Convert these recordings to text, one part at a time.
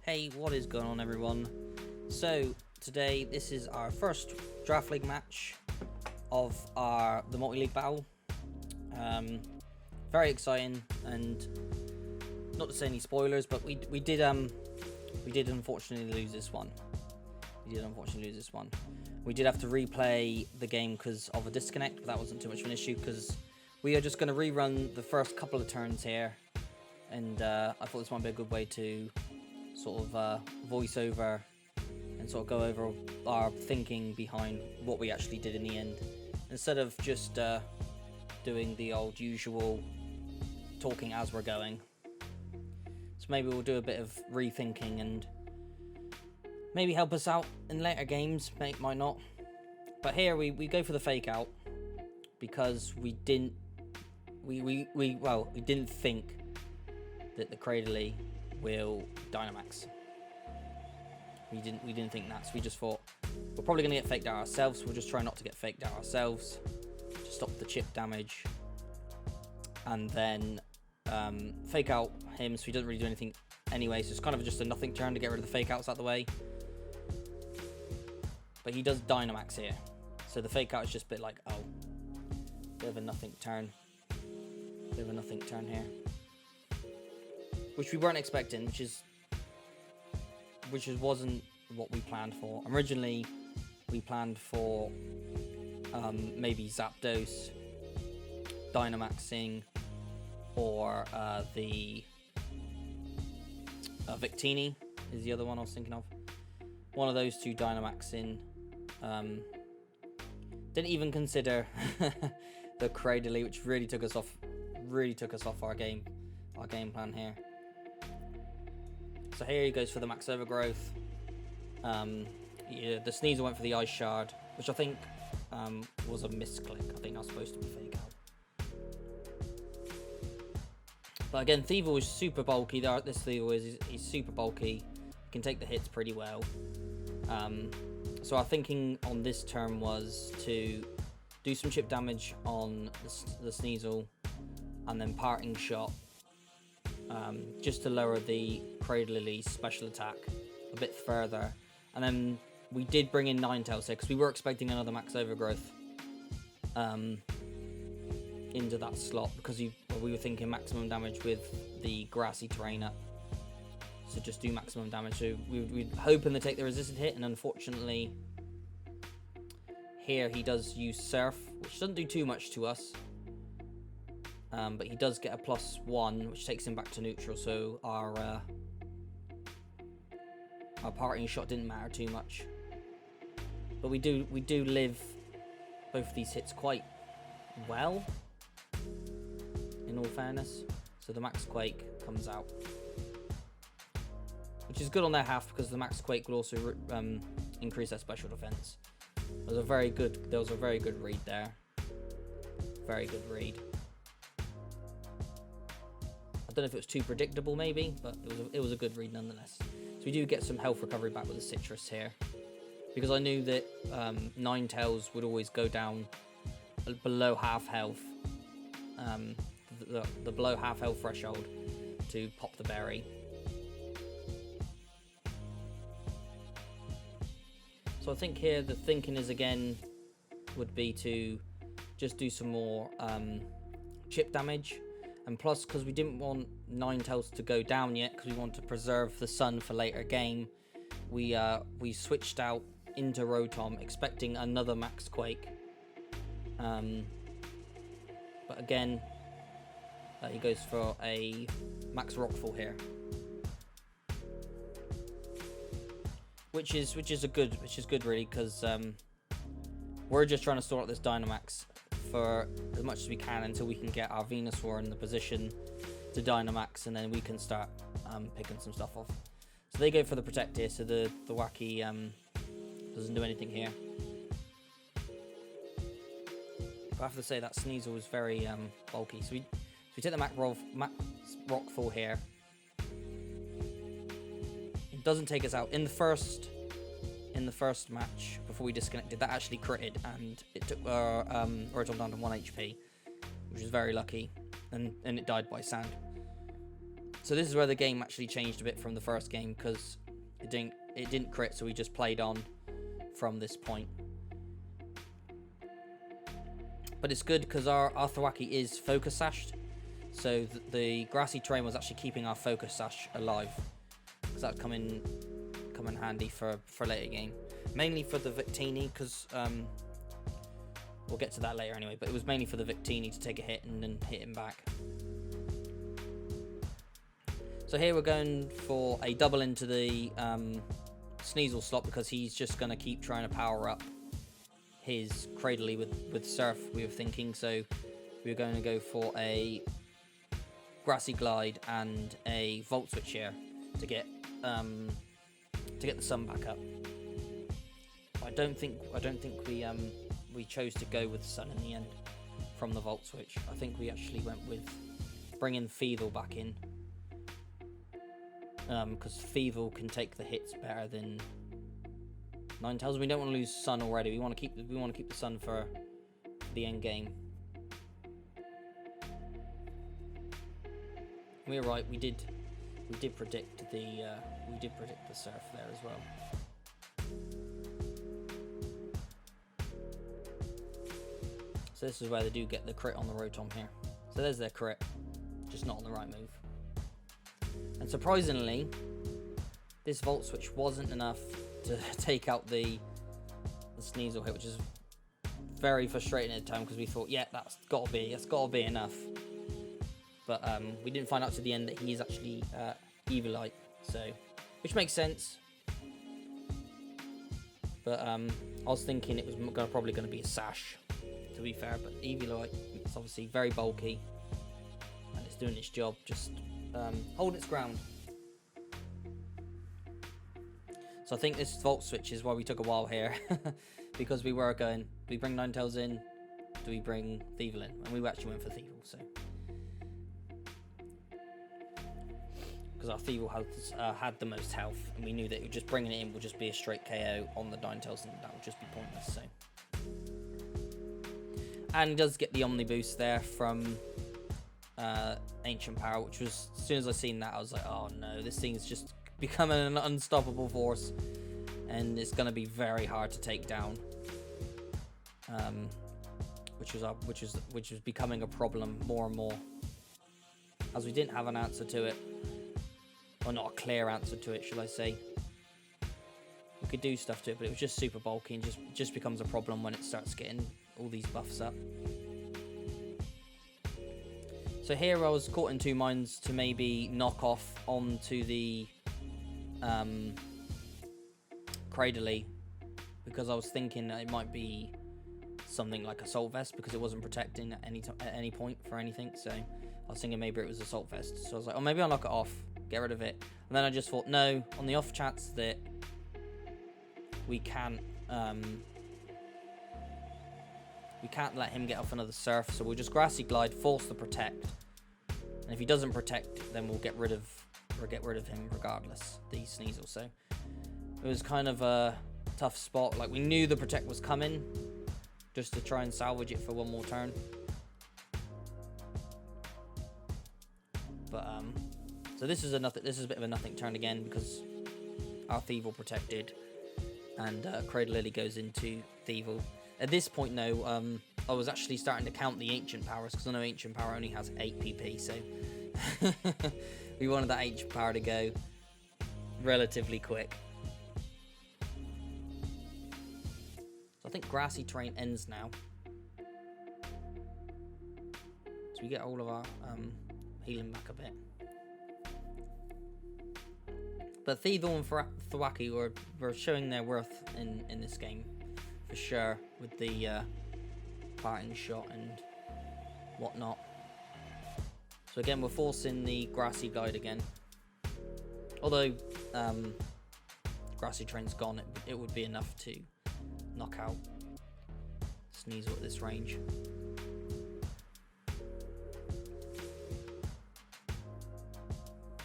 Hey, what is going on, everyone? So today this is our first draft league match of the multi-league battle. Very exciting, and not to say any spoilers, but we did unfortunately lose this one. We did have to replay the game because of a disconnect, but that wasn't too much of an issue because we are just going to rerun the first couple of turns here, and I thought this might be a good way to sort of voice over and sort of go over our thinking behind what we actually did in the end, instead of just doing the old usual talking as we're going. So maybe we'll do a bit of rethinking and maybe help us out in later games, might not. But here we go for the fake out because we didn't think that the Cradley will Dynamax. We didn't think that, so we just thought we're probably going to get faked out ourselves, so we'll just try not to get faked out ourselves to stop the chip damage, and then fake out him so he doesn't really do anything anyway, so it's kind of just a nothing turn to get rid of the fake outs out the way. But he does Dynamax here, so the fake out is just a bit like, oh, bit of a nothing turn here, which we weren't expecting, which wasn't what we planned for. Originally, we planned for maybe Zapdos, Dynamaxing, or the Victini is the other one I was thinking of. One of those two Dynamaxing. Didn't even consider the Cradley, which really took us off our game plan here. So here he goes for the max overgrowth. The Sneasel went for the Ice Shard, which I think was a misclick. I think that was supposed to be fake out. But again, Thievul is super bulky. This Thievul he's super bulky. He can take the hits pretty well. So our thinking on this turn was to do some chip damage on the Sneasel, and then Parting Shot, just to lower the Cradley's special attack a bit further. And then we did bring in Ninetales here because we were expecting another max overgrowth into that slot, because we were thinking maximum damage with the grassy terrain up. So just do maximum damage. So we're hoping to take the resisted hit, and unfortunately here he does use Surf, which doesn't do too much to us. But he does get a +1, which takes him back to neutral, so our Parting Shot didn't matter too much. But we do live both of these hits quite well, in all fairness. So the Max Quake comes out, which is good on their half, because the Max Quake will also increase their special defense. There was a very good read there. Very good read. I don't know if it was too predictable, maybe, but it was a good read nonetheless. So we do get some health recovery back with the Citrus here, because I knew that Ninetales would always go down below half health, the below half health threshold, to pop the berry. So I think here the thinking is, again, would be to just do some more chip damage. And plus, because we didn't want Ninetales to go down yet, because we want to preserve the sun for later game, we switched out into Rotom, expecting another Max Quake. But again, he goes for a Max Rockfall here, which is good really, because we're just trying to sort out this Dynamax for as much as we can until we can get our Venusaur in the position to Dynamax, and then we can start picking some stuff off. So they go for the Protect here, so the Wacky doesn't do anything here. But I have to say that Sneasel was very bulky. So we take the Max Rockfall here. It doesn't take us out. In the first match, before we disconnected, that actually critted, and it took Rotom down to 1 HP, which is very lucky, and it died by sand. So this is where the game actually changed a bit from the first game, because it didn't crit, so we just played on from this point. But it's good because our Thwackey is focus sashed, so the grassy terrain was actually keeping our focus sash alive, because that'd come in handy for later game, mainly for the Victini, because we'll get to that later anyway, but it was mainly for the Victini to take a hit and then hit him back. So here we're going for a double into the Sneasel slot, because he's just going to keep trying to power up his Cradley with Surf, we were thinking. So we were going to go for a Grassy Glide and a Volt Switch here to get the sun back up. I don't think we chose to go with sun in the end from the Volt Switch. I think we actually went with bringing Feeble back in, because Feeble can take the hits better than Ninetales. We don't want to lose sun already. We want to keep the sun for the end game. We were right. We did predict the Surf there as well. So this is where they do get the crit on the Rotom here. So there's their crit, just not on the right move. And surprisingly, this Volt Switch wasn't enough to take out the Sneasel hit, which is very frustrating at the time, because we thought, yeah, that's gotta be enough. But we didn't find out to the end that he's actually Eviolite, so which makes sense. But I was thinking it was probably going to be a Sash, to be fair. But Eviolite, it's obviously very bulky, and it's doing its job, just holding its ground. So I think this Volt Switch is why we took a while here, because we were going, do we bring Ninetales in? Do we bring Thievul in? And we actually went for Thievul, so. Because our Thievul had the most health, and we knew that just bringing it in would just be a straight KO on the Ninetales, and that would just be pointless, so. And he does get the Omni Boost there from Ancient Power, which was, as soon as I seen that, I was like, oh no, this thing's just becoming an unstoppable force, and it's going to be very hard to take down, which was becoming a problem more and more, as we didn't have an answer to it, or not a clear answer to it, shall I say. We could do stuff to it, but it was just super bulky, and just becomes a problem when it starts getting all these buffs up. So here I was caught in two minds to maybe knock off onto the Cradley, because I was thinking that it might be something like Assault Vest, because it wasn't protecting at any point for anything. So I was thinking maybe it was Assault Vest. So I was like, oh, maybe I'll knock it off, get rid of it. And then I just thought, no, on the off chance that we can't let him get off another Surf, so we'll just Grassy Glide, force the Protect, and if he doesn't protect, then we'll get rid of him regardless, the Sneasel. So it was kind of a tough spot. Like, we knew the Protect was coming, just to try and salvage it for one more turn. But so this is a bit of a nothing turn again, because our Thievul protected, and Cradle Lily goes into Thievul. At this point, though, I was actually starting to count the Ancient Powers, because I know Ancient Power only has 8 PP, so we wanted that Ancient Power to go relatively quick. So I think Grassy Terrain ends now. So we get all of our healing back a bit. But Thievul and Thwackey were showing their worth in this game, for sure, with the parting shot and whatnot. So again, we're forcing the Grassy Glide again. Although Grassy Terrain's gone, it would be enough to knock out Sneasel at this range.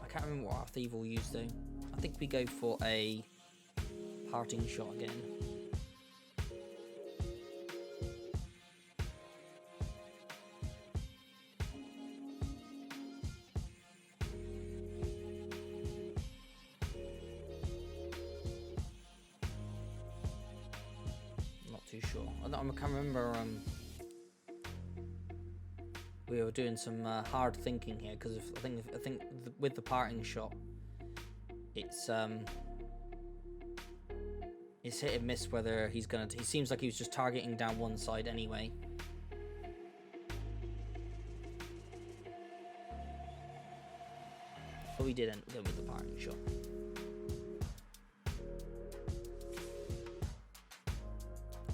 I can't remember what our Thievul used though. I think we go for a parting shot again. can't remember. We were doing some hard thinking here because I think with the parting shot, it's hit and miss whether he's gonna. He seems like he was just targeting down one side anyway. But we did end up with the parting shot.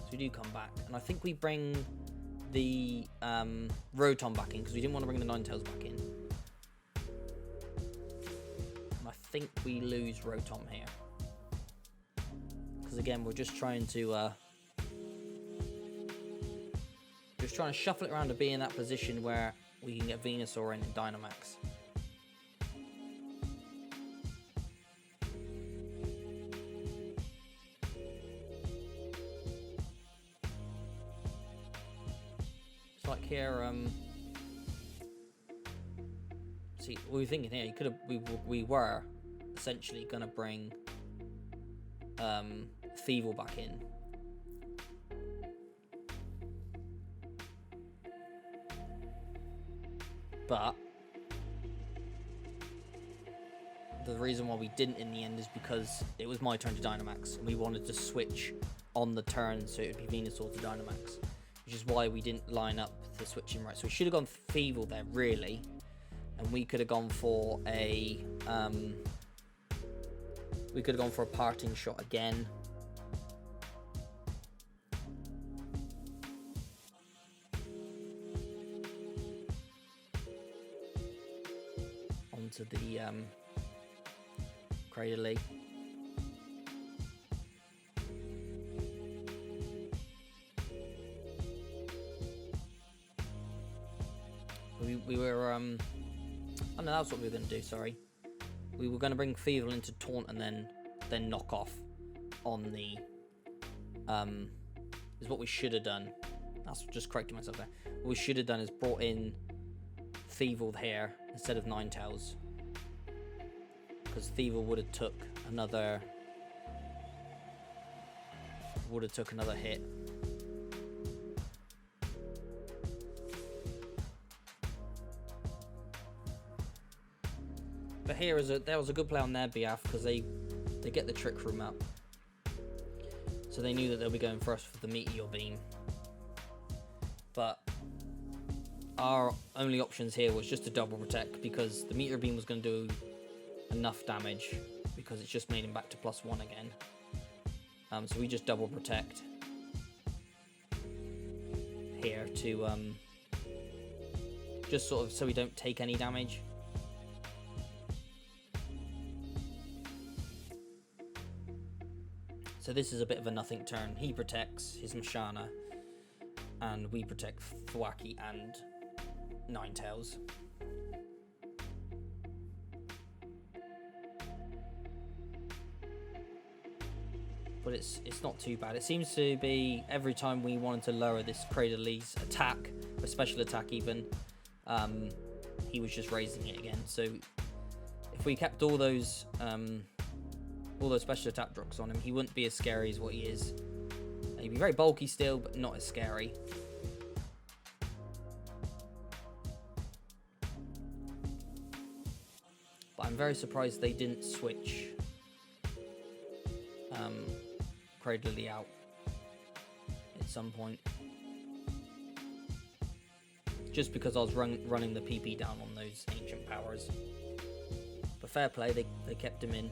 So we do come back, and I think we bring the Rotom back in because we didn't want to bring the Ninetales back in. And I think we lose Rotom here because again we're just trying to shuffle it around to be in that position where we can get Venusaur in and Dynamax. Like here, see, we were thinking here. We were essentially gonna bring Thievul back in, but the reason why we didn't in the end is because it was my turn to Dynamax, and we wanted to switch on the turn so it would be Venusaur to Dynamax. Which is why we didn't line up the switching right. So we should have gone Thievul there, really. And we could have gone for a... we could have gone for a parting shot again. Onto the Cradily. We were, oh no, that's what we were going to do, sorry. We were going to bring Thievul into Taunt and then knock off on the, is what we should have done. That's just correcting myself there. What we should have done is brought in Thievul here instead of Ninetales. Because Thievul would have took another hit. But here there was a good play on their behalf because they get the Trick Room up. So they knew that they'll be going first for the Meteor Beam. But our only options here was just to double protect because the Meteor Beam was going to do enough damage because it's just made him back to +1 again. So we just double protect here to just sort of so we don't take any damage. So this is a bit of a nothing turn. He protects his Mashana, and we protect Thwackey and Ninetales. But it's not too bad. It seems to be every time we wanted to lower this Cradle's attack, or special attack even, he was just raising it again. So if we kept all those special attack drops on him, he wouldn't be as scary as what he is. He'd be very bulky still, but not as scary. But I'm very surprised they didn't switch Cradley out at some point. Just because I was running the PP down on those ancient powers. But fair play, they kept him in.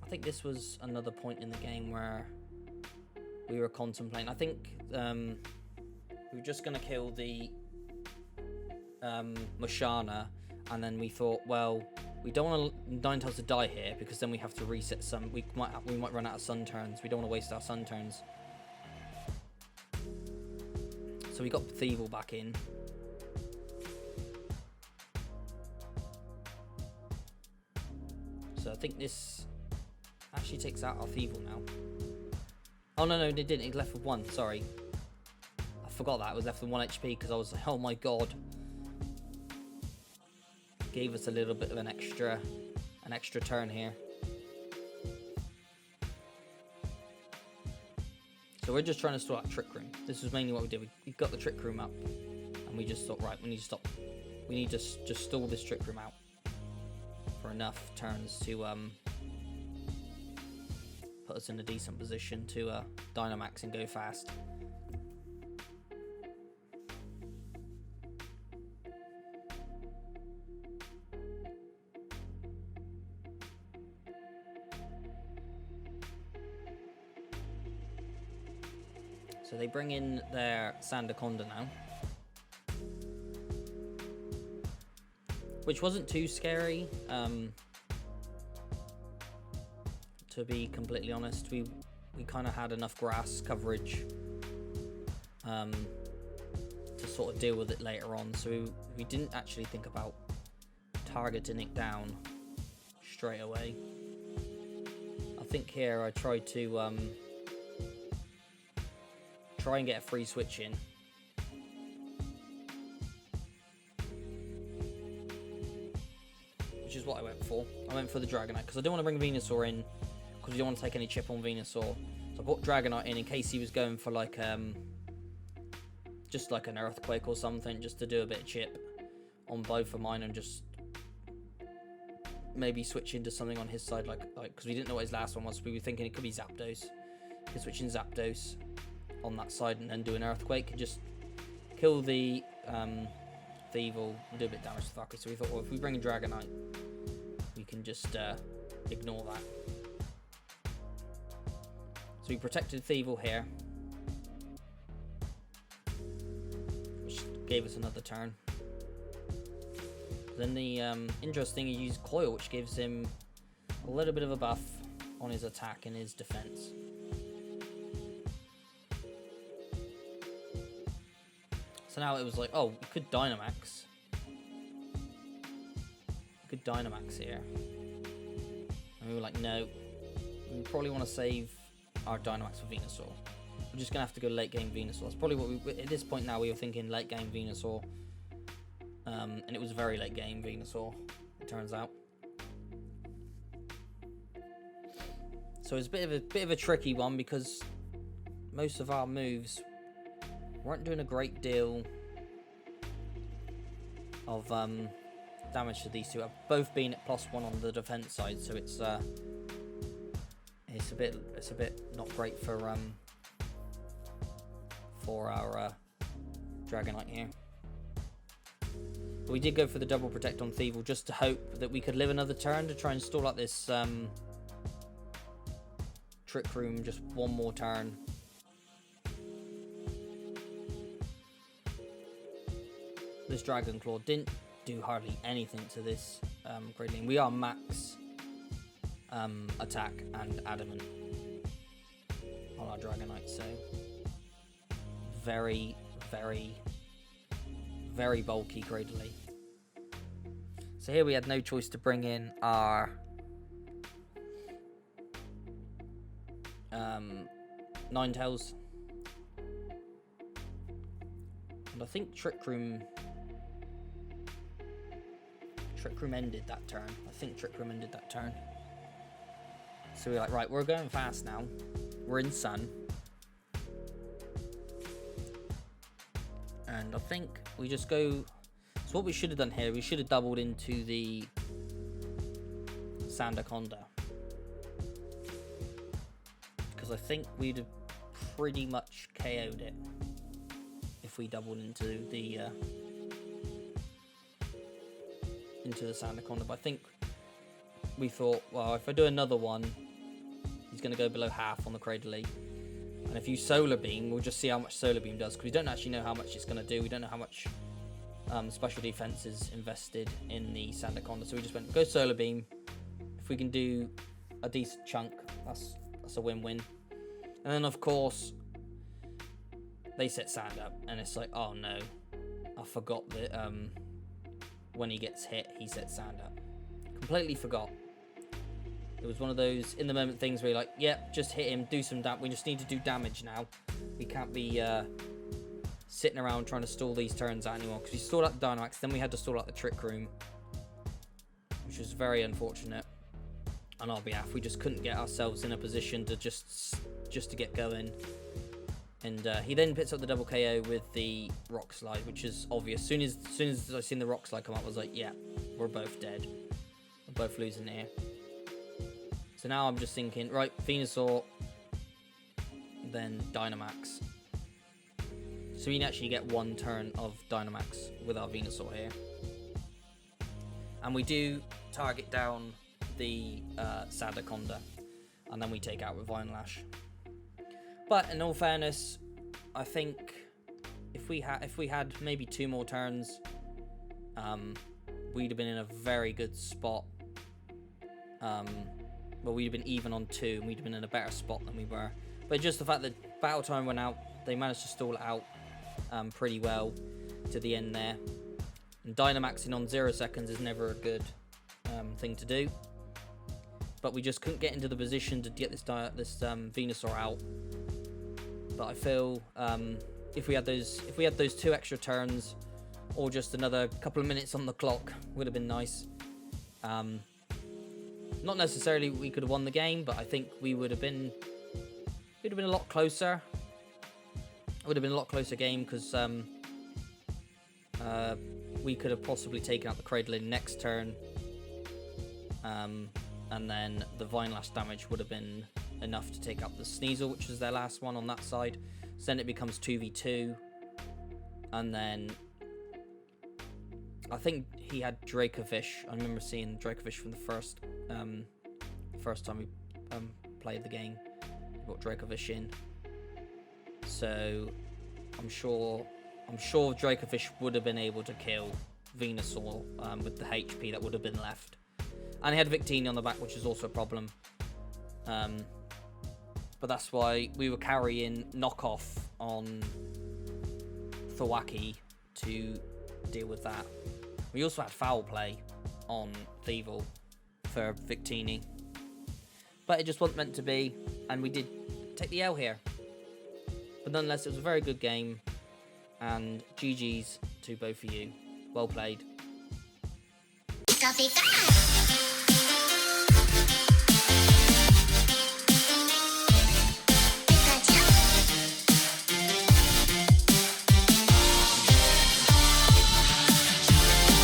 I think this was another point in the game where we were contemplating. I think we were just going to kill the Mashana, and then we thought, well, we don't want Ninetales to die here because then we have to reset some. We might run out of sun turns. We don't want to waste our sun turns. So we got Thievul back in. So I think this actually takes out our Thievul now. Oh no, it didn't. It left with 1. Sorry, I forgot that it was left with 1 HP because I was like, oh my god. Gave us a little bit of an extra turn here. So we're just trying to stall out Trick Room. This was mainly what we did. We got the Trick Room up, and we just thought, right, we need to stop. We need to just stall this Trick Room out for enough turns to put us in a decent position to Dynamax and go fast. So they bring in their Sandaconda now, which wasn't too scary, to be completely honest. We kind of had enough grass coverage to sort of deal with it later on, so we didn't actually think about targeting it down straight away. I think here I tried to try and get a free switch in. Which is what I went for. I went for the Dragonite because I didn't want to bring Venusaur in because we don't want to take any chip on Venusaur. So I brought Dragonite in case he was going for like just like an Earthquake or something, just to do a bit of chip on both of mine and just maybe switch into something on his side, like because we didn't know what his last one was. We were thinking it could be Zapdos. You could switch in Zapdos on that side and then do an Earthquake and just kill the Thievul and do a bit of damage to Valkyrie. So we thought, well, if we bring a Dragonite, we can just ignore that. So we protected Thievul here, which gave us another turn. Then the interesting, he used Coil, which gives him a little bit of a buff on his attack and his defense. So now it was like, oh, we could Dynamax. We could Dynamax here. And we were like, no. We probably want to save our Dynamax for Venusaur. We're just going to have to go late game Venusaur. That's probably what we... At this point now, we were thinking late game Venusaur. And it was very late game Venusaur, it turns out. So it's a bit of a tricky one because most of our moves weren't doing a great deal of damage to these two. Both being at +1 on the defense side, so it's a bit not great for our Dragonite here. But we did go for the double protect on Thievul just to hope that we could live another turn to try and stall out this Trick Room just one more turn. This Dragon Claw didn't do hardly anything to this Greatling. We are max attack and adamant on our Dragonite, so very, very, very bulky Greatling. So here we had no choice to bring in our Ninetales, and I think Trick Room ended that turn. I think Trick Room ended that turn. So we're like, right, we're going fast now. We're in Sun. And I think we just go... So what we should have done here, we should have doubled into the Sandaconda. Because I think we'd have pretty much KO'd it if we doubled into the Sandaconda. But I think we thought, well, if I do another one, he's going to go below half on the Cradily. And if you Solar Beam, we'll just see how much Solar Beam does, because we don't actually know how much it's going to do. We don't know how much special defense is invested in the Sandaconda. So we just went, go Solar Beam. If we can do a decent chunk, that's a win-win. And then, of course, they set Sand up, and it's like, oh no, I forgot that when he gets hit, he sets Sand up. Completely forgot. It was one of those in the moment things where you're like, yeah, just hit him, do some damage. We just need to do damage now. We can't be sitting around trying to stall these turns out anymore, because we stalled out the Dynamax, then we had to stall out the Trick Room, which was very unfortunate on our behalf. We just couldn't get ourselves in a position to just to get going. And he then picks up the double KO with the rock slide, which is obvious. As soon as I seen the rock slide come up, I was like, yeah, we're both dead. We're both losing here. So now I'm just thinking, right, Venusaur, then Dynamax. So we can actually get one turn of Dynamax with our Venusaur here. And we do target down the Sandaconda, and then we take out with Vine Lash. But in all fairness, I think if we had maybe 2 more turns, we'd have been in a very good spot. Well, we'd have been even on 2, and we'd have been in a better spot than we were. But just the fact that Battle Time went out, they managed to stall it out pretty well to the end there. And Dynamaxing on 0 seconds is never a good thing to do. But we just couldn't get into the position to get this Venusaur out. But I feel if we had those 2 extra turns, or just another couple of minutes on the clock, would have been nice. Not necessarily we could have won the game, but I think we would have been a lot closer. It would have been a lot closer game, because we could have possibly taken out the Cradling next turn, and then the Vine Lash damage would have been enough to take up the Sneasel, which was their last one on that side. So then it becomes 2v2, and then I think he had Dracovish. I remember seeing Dracovish from the first time we played the game. He got Dracovish in, so I'm sure Dracovish would have been able to kill Venusaur with the HP that would have been left. And he had Victini on the back, which is also a problem. But that's why we were carrying knockoff on Thwackey to deal with that. We also had foul play on Thievul for Victini. But it just wasn't meant to be, and we did take the L here. But nonetheless, it was a very good game, and GG's to both of you. Well played.